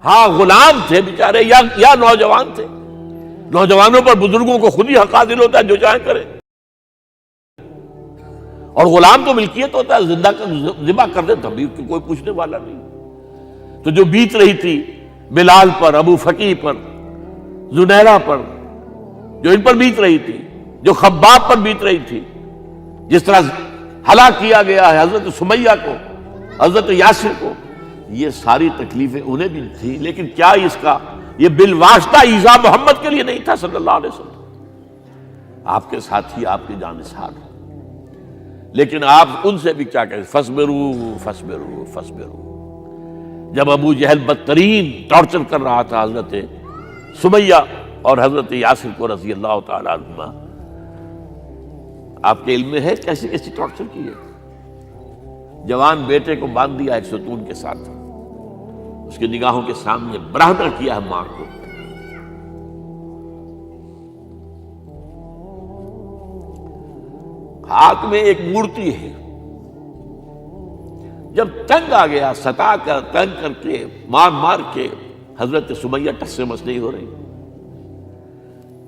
ہاں غلام تھے بیچارے یا نوجوان تھے. نوجوانوں پر بزرگوں کو خود ہی حق حاصل ہوتا ہے، جو چاہے کرے. اور غلام تو ملکیت ہوتا ہے، زندہ ذبح کر دے تبھی کوئی پوچھنے والا نہیں. تو جو بیت رہی تھی بلال پر، ابو فقیہ پر، زنیرہ پر، جو ان پر بیت رہی تھی، جو خباب پر بیت رہی تھی، جس طرح ہلاک کیا گیا ہے حضرت سمیہ کو، حضرت یاسر کو، یہ ساری تکلیفیں انہیں بھی تھی. لیکن کیا اس کا یہ بالواسطہ ایذا محمد کے لیے نہیں تھا صلی اللہ علیہ وسلم. آپ کے ساتھی، آپ کے جانثار. لیکن آپ ان سے بھی کیا کہیں، فصبروا فصبروا فصبروا. جب ابو جہل بدترین ٹارچر کر رہا تھا حضرت سمیہ اور حضرت یاسر کو رضی اللہ تعالی عنہما، آپ کے علم میں ہے کیسی کیسی ٹارچر کی ہے. جوان بیٹے کو باندھ دیا ایک ستون کے ساتھ، اس کی نگاہوں کے سامنے برہنہ کیا ہے ماں کو. ہاتھ میں ایک مورتی ہے. جب تنگ آ گیا، ستا کر تنگ کر کے مار مار کے حضرت سمیہ ٹس سے مس نہیں ہو رہی.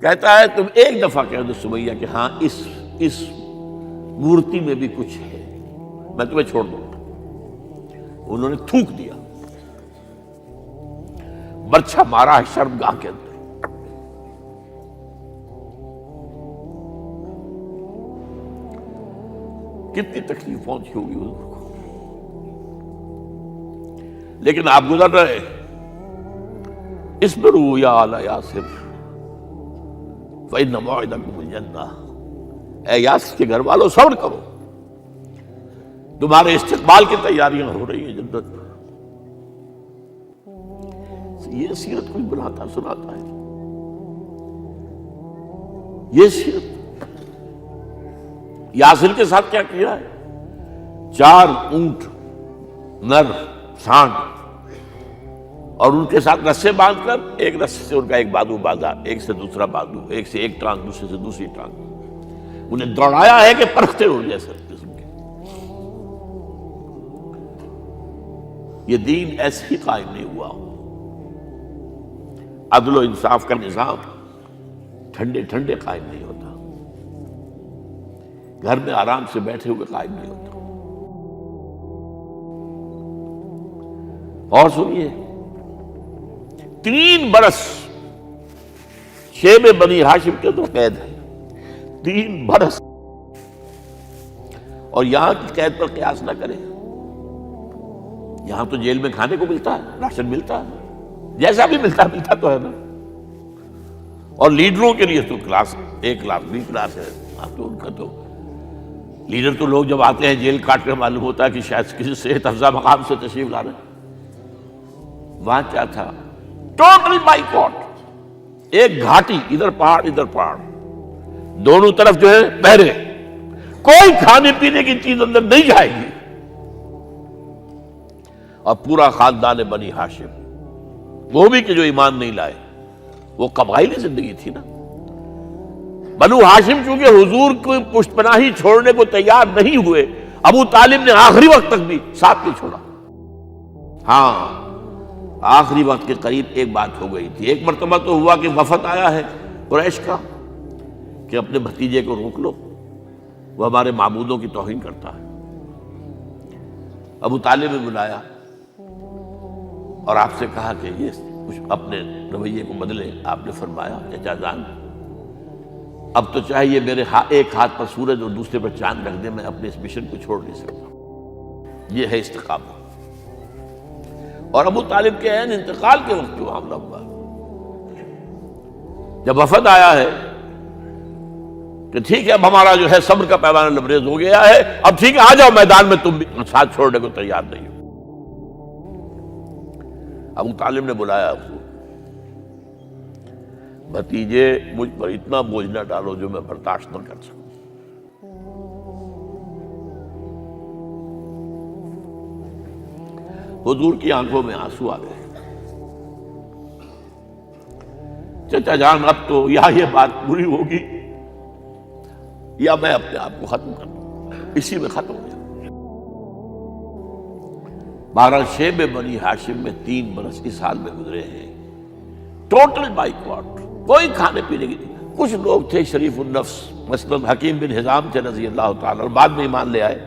کہتا ہے تم ایک دفعہ کہہ دو سمیہ کہ ہاں اس مورتی میں بھی کچھ ہے، میں تمہیں چھوڑ دوں گا. انہوں نے تھوک دیا، برچھا مارا ہے شرمگاہ کے اندر. کتنی تکلیف پہنچی ہوگی حضور کو. لیکن آپ گزر رہے. اصبروا یا آل یاسر فإن موعدکم الجنہ. اے یاسر کے گھر والوں صبر کرو، تمہارے استقبال کی تیاریاں ہو رہی ہیں جنت. یہ سیرت کوئی بناتا سناتا ہے؟ یہ سیرت یاسر کے ساتھ کیا کیا ہے؟ 4 اونٹ نر سانڈ، اور ان کے ساتھ رسے باندھ کر ایک رسے سے ان کا ایک بازو باندھا، ایک سے دوسرا بازو، ایک سے ایک ٹانگ، دوسرے سے دوسری ٹانگ. انہیں دوڑایا ہے کہ پرکھتے ہو جیسے قسم کے. یہ دین ایسے ہی قائم نہیں ہوا. عدل و انصاف کا نظام ٹھنڈے ٹھنڈے قائم نہیں ہوتا، گھر میں آرام سے بیٹھے ہوئے قائم نہیں ہوتا. اور سنیے، 3 برس شیب بنی ہاشم کے تو قید ہے. 3 برس. اور یہاں کی قید پر قیاس نہ کریں. یہاں تو جیل میں کھانے کو ملتا ہے، راشن ملتا ہے، جیسا بھی ملتا تو ہے نا. اور لیڈروں کے لیے تو class A class B class ہے. آپ تو ان کا تو لیڈر تو لوگ جب آتے ہیں جیل کاٹ کر معلوم ہوتا ہے کہ شاید کسی صحت افزا مقام سے تشریف لا رہے ہیں. وہاں کیا تھا؟ Total boycott. ایک گھاٹی، ادھر پہاڑ ادھر پہاڑ، دونوں طرف جو ہے پہرے. کوئی کھانے پینے کی چیز اندر نہیں جائے گی. اور پورا خاندان بنی ہاشم، وہ بھی کہ جو ایمان نہیں لائے، وہ قبائلی زندگی تھی نا. بنو ہاشم چونکہ حضور کو پشت پناہی چھوڑنے کو تیار نہیں ہوئے، ابو طالب نے آخری وقت تک بھی ساتھ نہیں چھوڑا. ہاں آخری وقت کے قریب ایک بات ہو گئی تھی. ایک مرتبہ تو ہوا کہ وفد آیا ہے قریش کا کہ اپنے بھتیجے کو روک لو، وہ ہمارے معبودوں کی توہین کرتا ہے. ابو طالب نے بلایا اور آپ سے کہا کہ یہ کچھ اپنے رویے کو بدلے. آپ نے فرمایا چچا جان، اب تو چاہیے میرے ایک ہاتھ پر سورج اور دوسرے پر چاند رکھ دے، میں اپنے اس مشن کو چھوڑ نہیں سکتا. یہ ہے استقامت. اور ابو طالب کے عین انتقال کے وقت جو معاملہ ہوا، جب وفد آیا ہے کہ ٹھیک ہے اب ہمارا جو ہے صبر کا پیمانہ لبریز ہو گیا ہے، اب ٹھیک ہے آ جاؤ میدان میں، تم بھی ساتھ چھوڑنے کو تیار نہیں ہو. ابو طالب نے بلایا اس کو، بھتیجے مجھ پر اتنا بوجھ نہ ڈالو جو میں برداشت نہ کر سکوں. حضور کی آنکھوں میں آنسو آ گئے. چچا جان اب تو یا یہ بات پوری ہوگی یا میں اپنے آپ کو ختم کر دوں، اسی میں ختم ہو جاؤں. 12 شیب بنی ہاشم میں 3 برس اس حال میں گزرے ہیں، ٹوٹل بائیکاٹ، کوئی کھانے پینے کی نہیں۔ کچھ لوگ تھے شریف النفس، مثلا حکیم بن حزام تھے رضی اللہ تعالیٰ، اور بعد میں ایمان لے آئے۔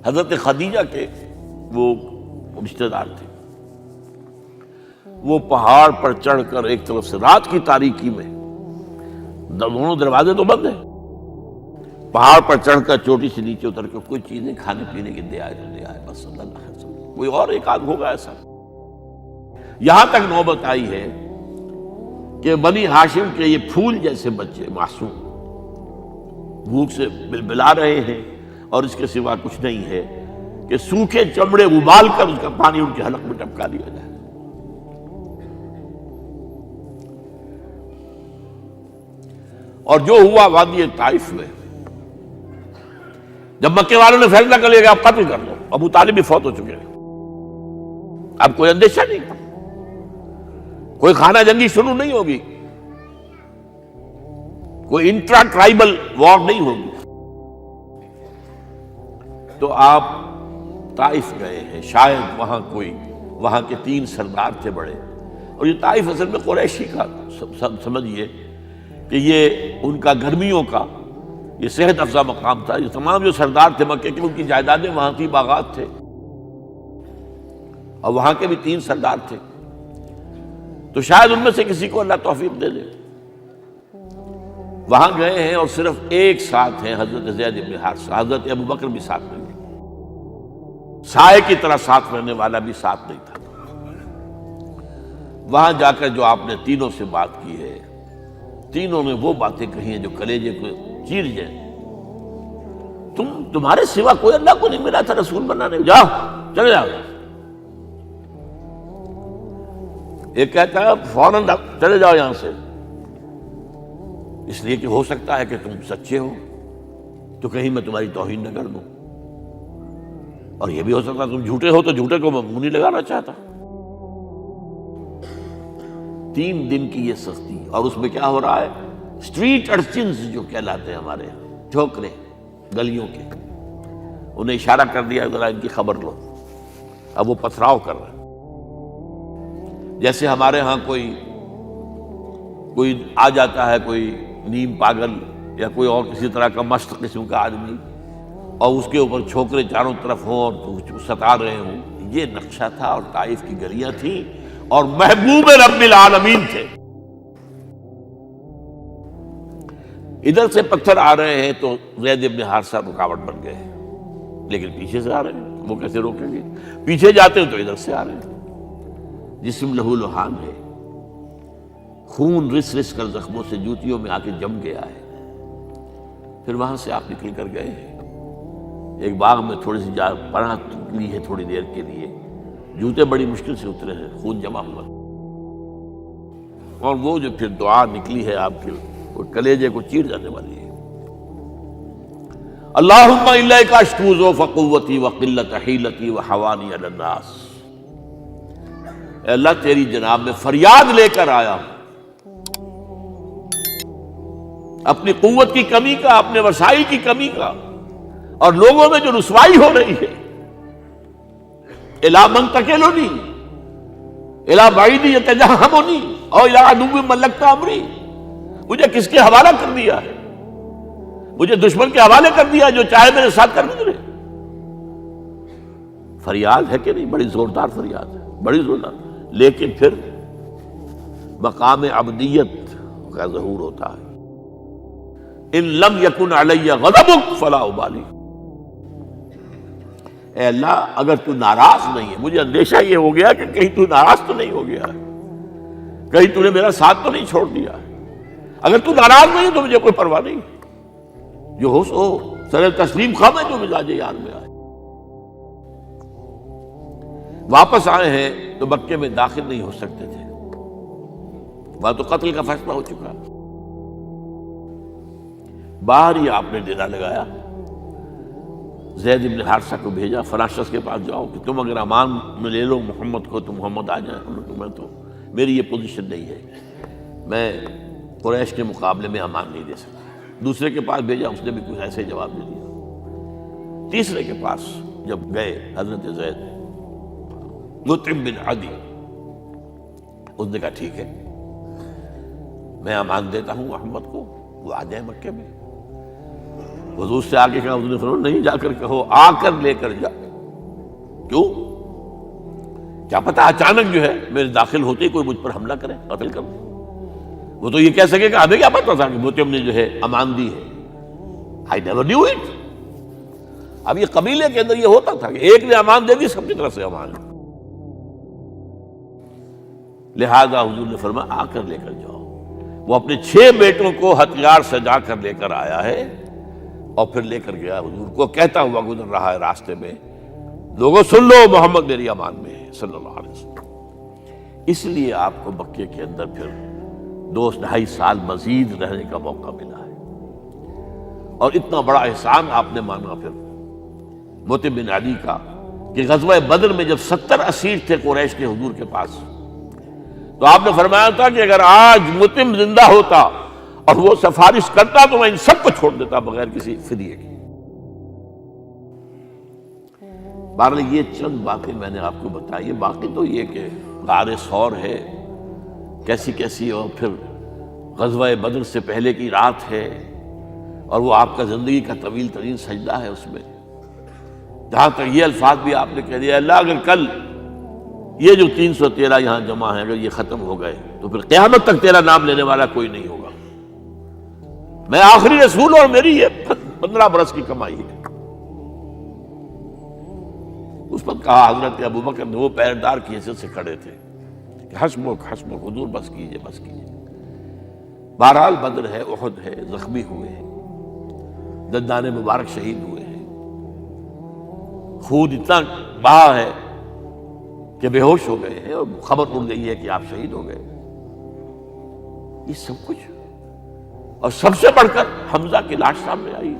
حضرت خدیجہ کے وہ رشتہ دار تھے، وہ پہاڑ پر چڑھ کر ایک طرف سے رات کی تاریکی میں، دونوں دروازے تو بند ہیں، پہاڑ پر چڑھ کر چوٹی سے نیچے اتر کر کوئی چیزیں کھانے پینے کی دے آئے تو دے آئے، بس صلی اللہ علیہ وسلم۔ کوئی اور ایک آدھ ہوگا ایسا۔ یہاں تک نوبت آئی ہے کہ بنی ہاشم کے یہ پھول جیسے بچے معصوم بھوک سے بلبلا رہے ہیں، اور اس کے سوا کچھ نہیں ہے کہ سوکھے چمڑے ابال کر اس کا پانی ان کے حلق میں ٹپکا دیا جائے۔ اور جو ہوا وادی طائف میں، جب مکے والوں نے فیصلہ کر لیا کہ آپ قتل کر دو، ابو طالب بھی فوت ہو چکے ہیں، اب کوئی اندیشہ نہیں، کوئی خانہ جنگی شروع نہیں ہوگی، کوئی انٹرا ٹرائبل وار نہیں ہوگی، تو آپ طائف گئے ہیں۔ شاید وہاں کے 3 سردار تھے بڑے، اور یہ طائف اصل میں قریشی کا سمجھیے کہ یہ ان کا گرمیوں کا یہ صحت افزا مقام تھا۔ یہ تمام جو سردار تھے مکے کے، ان کی جائیدادیں وہاں کی باغات تھے، اور وہاں کے بھی 3 سردار تھے، تو شاید ان میں سے کسی کو اللہ توفیق دے دے۔ وہاں گئے ہیں اور صرف ایک ساتھ ہیں، حضرت زید بن حارثہ، حضرت ابو بکر بھی ساتھ نہیں، سائے کی طرح ساتھ رہنے والا بھی ساتھ نہیں تھا۔ وہاں جا کر جو آپ نے تینوں سے بات کی ہے، تینوں نے وہ باتیں کہی ہیں جو کلیجے کو چیر جائیں۔ تمہارے سوا کوئی اللہ کو نہیں ملا تھا رسول بنانے، جاؤ چلے جاؤ۔ ایک کہتا ہے فوراً چلے جاؤ یہاں سے، اس لیے کہ ہو سکتا ہے کہ تم سچے ہو تو کہیں میں تمہاری توہین نہ کر دوں، اور یہ بھی ہو سکتا ہے تم جھوٹے ہو تو جھوٹے کو میں منہ نہیں لگانا چاہتا۔ 3 دن کی یہ سختی، اور اس میں کیا ہو رہا ہے، اسٹریٹ ارچنز جو کہلاتے ہیں ہمارے یہاں، جھوکرے گلیوں کے، انہیں اشارہ کر دیا ذرا ان کی خبر لو، اب وہ پتھراؤ کر رہے ہیں۔ جیسے ہمارے ہاں کوئی آ جاتا ہے، کوئی نیم پاگل یا کوئی اور کسی طرح کا مست قسم کا آدمی، اور اس کے اوپر چھوکرے چاروں طرف ہوں اور ستا رہے ہوں، یہ نقشہ تھا، اور طائف کی گلیاں تھیں، اور محبوب رب العالمین تھے۔ ادھر سے پتھر آ رہے ہیں تو زید بن حارثہ رکاوٹ بن گئے، لیکن پیچھے سے آ رہے ہیں، وہ کیسے روکیں گے؟ پیچھے جاتے ہیں تو ادھر سے آ رہے ہیں۔ جسم لہو لہان ہے، خون رس رس کر زخموں سے جوتیوں میں آ کے جم گیا ہے۔ پھر وہاں سے آپ نکل کر گئے ہیں، ایک باغ میں تھوڑی سی پناہ لی ہے تھوڑی دیر کے لیے، جوتے بڑی مشکل سے اترے ہیں، خون جمع ہوا، اور وہ جو پھر دعا نکلی ہے آپ کے، وہ کلیجے کو چیر جانے والی ہے۔ اللہم الیک اشکو ضعف قوتی وقلت حیلتی وحوانی علی الناس، اے اللہ تیری جناب میں فریاد لے کر آیا ہوں، اپنی قوت کی کمی کا، اپنے وسائل کی کمی کا، اور لوگوں میں جو رسوائی ہو رہی ہے، الی من تکلنی الی بعید یتجہمنی او الی عدو ملکت امری، مجھے کس کے حوالہ کر دیا ہے، مجھے دشمن کے حوالے کر دیا جو چاہے میرے ساتھ کر گزرے۔ فریاد ہے کہ نہیں؟ بڑی زوردار فریاد ہے، بڑی زوردار، لیکن پھر مقام عبدیت کا ظہور ہوتا ہے۔ ان لم یکن علی غضبک فلا ابالی، اے اللہ اگر تو ناراض نہیں ہے، مجھے اندیشہ یہ ہو گیا کہ کہیں تو ناراض تو نہیں ہو گیا ہے، کہیں تو نے میرا ساتھ تو نہیں چھوڑ دیا ہے، اگر تو ناراض نہیں تو مجھے کوئی پرواہ نہیں، جو ہو سو سر تسلیم خم ہے جو مزاج یار میں آئے۔ واپس آئے ہیں تو مکے میں داخل نہیں ہو سکتے تھے، وہاں تو قتل کا فیصلہ ہو چکا، باہر ہی آپ نے ڈیرا لگایا، زید بن حارثہ کو بھیجا، فلاں شخص کے پاس جاؤ کہ تم اگر امان میں لے لو محمد کو تو محمد آ جائیں، تمہیں تو میری یہ پوزیشن نہیں ہے، میں قریش کے مقابلے میں امان نہیں دے سکتا۔ دوسرے کے پاس بھیجا، اس نے بھی کچھ ایسے جواب دے دیا۔ تیسرے کے پاس جب گئے حضرت زید مطعم بن عدی، اس نے کہا ٹھیک ہے میں امان دیتا ہوں محمد کو، وہ آ جائے مکے میں۔ حضور سے آگے کہا، حضور نے فرمایا نہیں جا کر کہو، آ کر لے کر جا۔ کیوں؟ کیا پتا اچانک جو ہے میرے داخل ہوتے ہی کوئی مجھ پر حملہ کرے، قتل کر دے۔ وہ تو یہ کہہ سکے کہ ہمیں کیا پتا تھا کہ مطعم نے جو ہے امان دی ہے، I never knew it۔ اب یہ قبیلے کے اندر یہ ہوتا تھا کہ ایک نے امان دے دی، سب کی طرف سے امان۔ لہذا حضور نے فرمایا آ کر لے کر جاؤ۔ وہ اپنے 6 بیٹوں کو ہتھیار سجا کر لے کر آیا ہے اور پھر لے کر گیا حضور کو، کہتا ہوا گزر رہا ہے راستے میں، لوگوں سن لو محمد میری امان میں ہے صلی اللہ علیہ وسلم۔ اس لیے آپ کو مکے کے اندر پھر 2-2.5 سال مزید رہنے کا موقع ملا ہے، اور اتنا بڑا احسان آپ نے مانا پھر مطعم بن عدی کا کہ غزوہ بدر میں جب 70 اسیر تھے قریش کے حضور کے پاس، تو آپ نے فرمایا تھا کہ اگر آج مطعم زندہ ہوتا اور وہ سفارش کرتا تو میں ان سب کو چھوڑ دیتا بغیر کسی فدیے کے۔ بہرحال یہ چند باتیں میں نے آپ کو بتائی، باقی تو یہ کہ غار ثور ہے کیسی کیسی، اور پھر غزوہ بدر سے پہلے کی رات ہے، اور وہ آپ کا زندگی کا طویل ترین سجدہ ہے۔ اس میں جہاں تک یہ الفاظ بھی آپ نے کہہ دیا، اللہ اگر کل یہ جو 313 یہاں جمع ہیں اگر یہ ختم ہو گئے تو پھر قیامت تک تیرا نام لینے والا کوئی نہیں ہوگا، میں آخری رسول اور میری یہ 15 برس کی کمائی ہے۔ اس پر کہا حضرت ابوبکر نے، وہ پہرےدار کی حیثیت سے کھڑے تھے، کہ حسبک حسبک حضور بس کیجئے بس کیجئے۔ بہرحال بدر ہے، احد ہے، زخمی ہوئے ہیں، دندان مبارک شہید ہوئے ہیں، خون اتنا بہا ہے کہ بے ہوش ہو گئے ہیں، اور خبر اڑ گئی ہے کہ آپ شہید ہو گئے۔ یہ سب کچھ، اور سب سے بڑھ کر حمزہ کی لاش سامنے آئی۔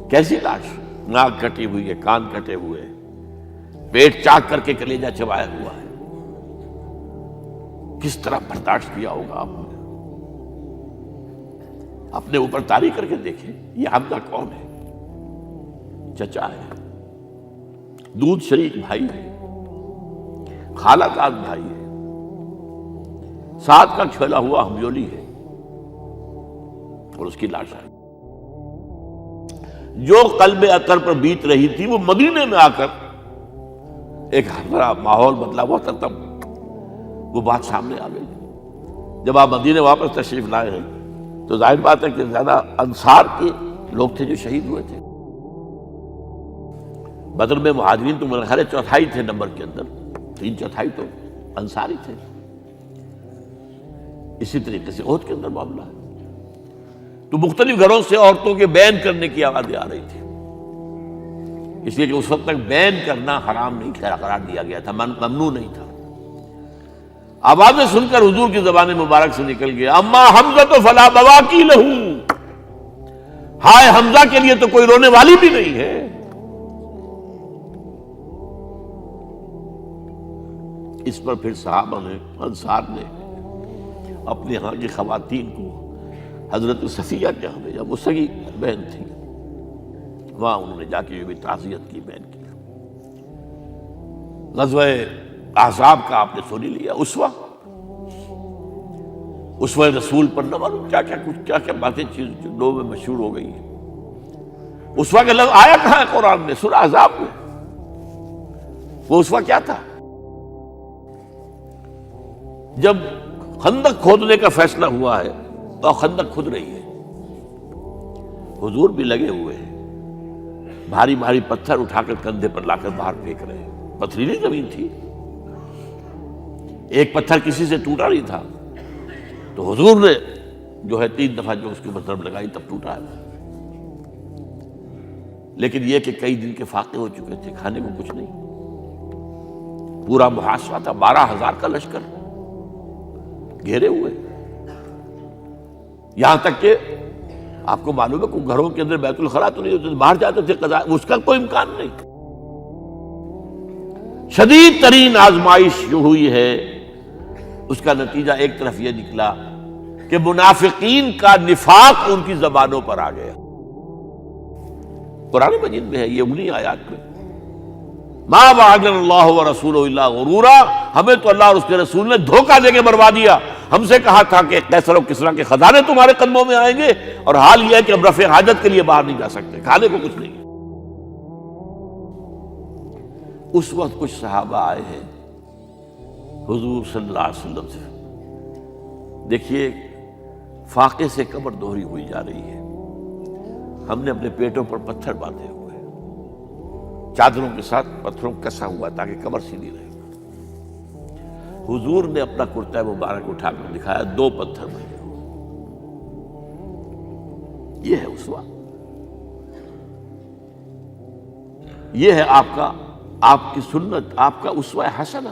کیسی لاش؟ ناک کٹی ہوئی ہے، کان کٹے ہوئے ہیں، پیٹ چاک کر کے کلیجہ چبایا ہوا ہے۔ کس طرح برداشت کیا ہوگا آپ نے؟ اپنے اوپر تاری کر کے دیکھیں، یہ حمزہ کون ہے؟ چچا ہے، دودھ شریک بھائی ہے، خالہ زاد بھائی ہے، ساتھ کا کھیلا ہوا ہمجولی ہے، اور اس کی لاش ہے۔ جو قلب اطہر پر بیت رہی تھی وہ مدینے میں آ کر ایک بڑا ماحول بدلا ہوا تھا، تب وہ بات سامنے آ گئی۔ جب آپ مدینے واپس تشریف لائے ہیں تو ظاہر بات ہے کہ زیادہ انصار کے لوگ تھے جو شہید ہوئے تھے۔ بدر میں مہاجرین تو میرے خیال 1/4 تھے نمبر کے اندر، 3/4 تو انصاری تھے۔ اسی طریقے سے احد کے اندر معاملہ ہے، تو مختلف گھروں سے عورتوں کے بین کرنے کی آوازیں آ رہی تھی، اس لیے کہ اس وقت تک بین کرنا حرام نہیں قرار دیا گیا تھا، ممنوع نہیں تھا۔ آوازیں سن کر حضور کی زبان مبارک سے نکل گیا، اما حمزہ تو فلا بواکی لہو، ہائے حمزہ کے لیے تو کوئی رونے والی بھی نہیں ہے۔ اس پر پھر صحابہ نے، انصار نے اپنے ہاں کی خواتین کو حضرت صفیہ کے ہاں بھیجا، وہ سگی بہن تھی، وہاں انہوں نے جا کے بھی تعزیت کی بہن کی۔ غزوہ احزاب کا آپ نے سن لیا، اسوہ رسول پر نہ معلوم کیا کیا باتیں چیز لوگوں میں مشہور ہو گئی ہیں۔ اسوہ کا لفظ آیا کہاں ہے قرآن میں؟ سورہ احزاب میں۔ وہ اسوہ کیا تھا؟ جب خندق کھودنے کا فیصلہ ہوا ہے تو خندق کھود رہی ہے، حضور بھی لگے ہوئے ہیں، بھاری بھاری پتھر اٹھا کر کندھے پر لا کر باہر پھینک رہے ہیں، پتھریلی زمین تھی، ایک پتھر کسی سے ٹوٹا نہیں تھا، تو حضور نے جو ہے 3 دفعہ جو اس کے اوپر ضرب لگائی تب ٹوٹا ہے۔ لیکن یہ کہ کئی دن کے فاقے ہو چکے تھے، کھانے کو کچھ نہیں، پورا محاصرہ تھا، 12,000 کا لشکر گھیرے ہوئے، یہاں تک کہ آپ کو معلوم ہے کہ گھروں کے اندر بیت الخلا تو نہیں ہوتے، باہر جاتے تھے قضاء، اس کا کوئی امکان نہیں۔ شدید ترین آزمائش جو ہوئی ہے اس کا نتیجہ ایک طرف یہ نکلا کہ منافقین کا نفاق ان کی زبانوں پر آ گیا، قرآن مجید میں ہے یہ انہی آیات میں، ما وعدنا اللہ ورسولہ الا غرورا، ہمیں تو اللہ اور اس کے رسول نے دھوکہ دے کے مروا دیا۔ ہم سے کہا تھا کہ قیصر و کسریٰ کے خزانے تمہارے قدموں میں آئیں گے، اور حال یہ ہے کہ ہم رفع حاجت کے لیے باہر نہیں جا سکتے، کھانے کو کچھ نہیں ہے۔ اس وقت کچھ صحابہ آئے ہیں حضور صلی اللہ علیہ وسلم سے، دیکھیے فاقے سے کمر دوہری ہوئی جا رہی ہے، ہم نے اپنے پیٹوں پر پتھر باندھے ہوئے، چادروں کے ساتھ پتھروں کسا ہوا تاکہ کمر سیدھی رہے۔ حضور نے اپنا کرتا مبارک اٹھا کر دکھایا، 2 پتھر میں، یہ ہے اسوہ، یہ ہے آپ کی سنت، آپ کا اسوہ حسنہ۔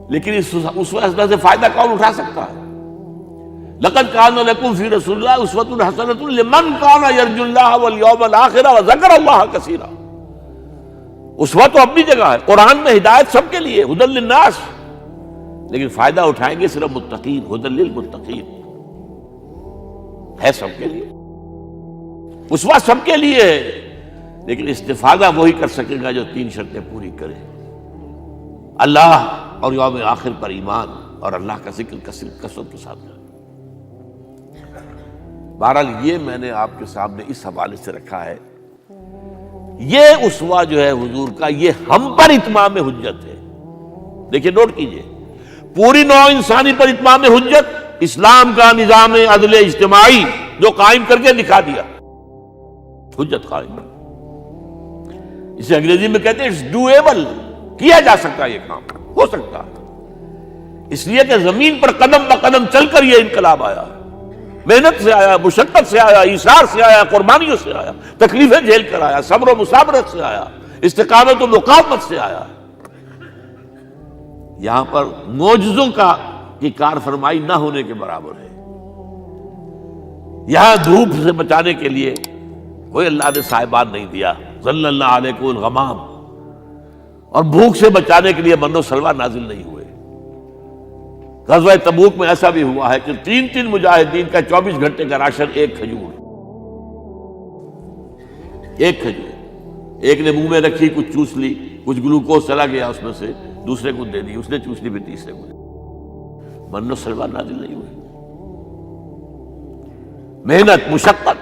لیکن اس اسوہ حسنہ سے فائدہ کون اٹھا سکتا ہے؟ لقد کان لکم فی رسول اللہ اسوۃ حسنۃ لمن کان یرجو اللہ والیوم الآخر وذکر اللہ کثیرا۔ اسوہ تو اپنی جگہ ہے، قرآن میں ہدایت سب کے لیے، ھدی للناس، لیکن فائدہ اٹھائیں گے صرف متقین، ھدی للمتقین، ہے سب کے لیے، اسوہ سب کے لیے ہے، لیکن استفادہ وہی کر سکے گا جو 3 شرطیں پوری کرے، اللہ اور یوم آخر پر ایمان اور اللہ کا ذکر کثرت کے ساتھ کرے۔ بہرحال یہ میں نے آپ کے سامنے اس حوالے سے رکھا ہے، یہ اسوہ جو ہے حضور کا، یہ ہم پر اتمام حجت ہے۔ دیکھیے نوٹ کیجئے، پوری نوع انسانی پر اتمام حجت، اسلام کا نظام عدل اجتماعی جو قائم کر کے دکھا دیا، حجت قائم، اسے انگریزی میں کہتے ہیں اٹس ڈویبل، کیا جا سکتا ہے، یہ کام ہو سکتا ہے، اس لیے کہ زمین پر قدم بقدم چل کر یہ انقلاب آیا، محنت سے آیا، مشقت سے آیا، ایثار سے آیا، قربانیوں سے آیا، تکلیفیں جھیل کر آیا، صبر و مصابرت سے آیا، استقامت و مقاومت سے آیا۔ یہاں پر معجزوں کی کار فرمائی نہ ہونے کے برابر ہے۔ یہاں دھوپ سے بچانے کے لیے کوئی اللہ نے صاحبان نہیں دیا، ظل اللہ علیکم الغمام، اور بھوک سے بچانے کے لیے من و سلوى نازل نہیں ہوئے۔ غزوہ تبوک میں ایسا بھی ہوا ہے کہ 3 مجاہدین کا 24 گھنٹے کا راشن ایک کھجور، ایک نے منہ میں رکھی، کچھ چوس لی، کچھ گلوکوز چلا گیا اس میں سے، دوسرے کو دے دی، اس نے چوس لی، پھر تیسرے کو دے دی، من و سلوى نازل نہیں ہوئے۔ محنت، مشقت،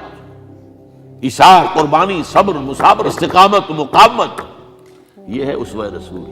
ایثار، قربانی، صبر، مصابرت، استقامت، مقاومت، یہ ہے اسوہ رسول۔